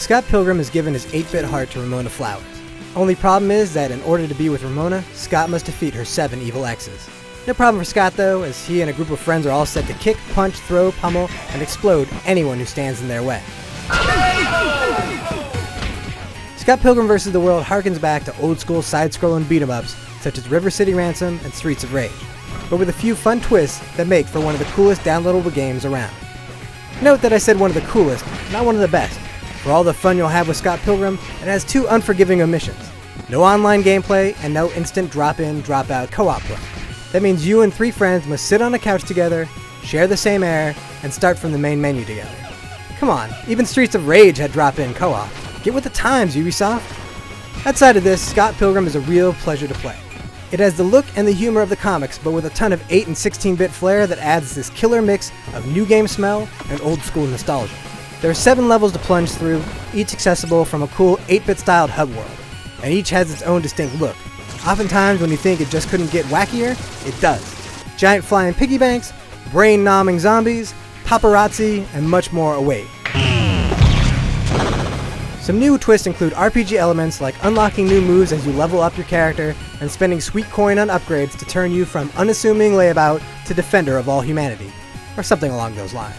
Scott Pilgrim has given his 8-bit heart to Ramona Flowers. Only problem is that in order to be with Ramona, Scott must defeat her 7 evil exes. No problem for Scott though, as he and a group of friends are all set to kick, punch, throw, pummel, and explode anyone who stands in their way. Scott Pilgrim vs. the World harkens back to old-school side-scrolling beat-em-ups such as River City Ransom and Streets of Rage, but with a few fun twists that make for one of the coolest downloadable games around. Note that I said one of the coolest, not one of the best. For all the fun you'll have with Scott Pilgrim, it has 2 unforgiving omissions. No online gameplay and no instant drop-in, drop-out co-op play. That means you and 3 friends must sit on a couch together, share the same air, and start from the main menu together. Come on, even Streets of Rage had drop-in co-op. Get with the times, Ubisoft! Outside of this, Scott Pilgrim is a real pleasure to play. It has the look and the humor of the comics, but with a ton of 8 and 16-bit flair that adds this killer mix of new game smell and old-school nostalgia. There are 7 levels to plunge through, each accessible from a cool 8-bit styled hub world, and each has its own distinct look. Oftentimes when you think it just couldn't get wackier, it does. Giant flying piggy banks, brain-nomming zombies, paparazzi, and much more await. Some new twists include RPG elements like unlocking new moves as you level up your character and spending sweet coin on upgrades to turn you from unassuming layabout to defender of all humanity, or something along those lines.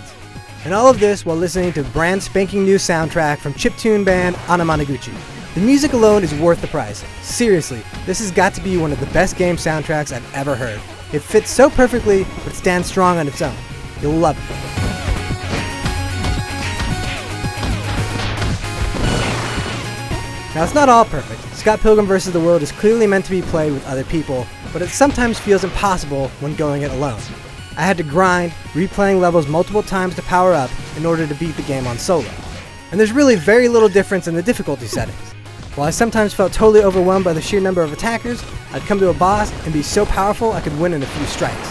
And all of this while listening to brand spanking new soundtrack from chiptune band Anamanaguchi. The music alone is worth the price. Seriously, this has got to be one of the best game soundtracks I've ever heard. It fits so perfectly, but stands strong on its own. You'll love it. Now, it's not all perfect. Scott Pilgrim vs. the World is clearly meant to be played with other people, but it sometimes feels impossible when going it alone. I had to grind, replaying levels multiple times to power up in order to beat the game on solo. And there's really very little difference in the difficulty settings. While I sometimes felt totally overwhelmed by the sheer number of attackers, I'd come to a boss and be so powerful I could win in a few strikes.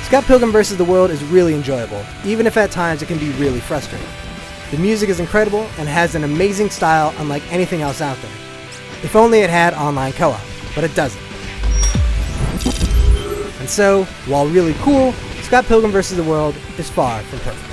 Scott Pilgrim vs. the World is really enjoyable, even if at times it can be really frustrating. The music is incredible and has an amazing style unlike anything else out there. If only it had online co-op, but it doesn't. And so, while really cool, Scott Pilgrim vs. the World is far from perfect.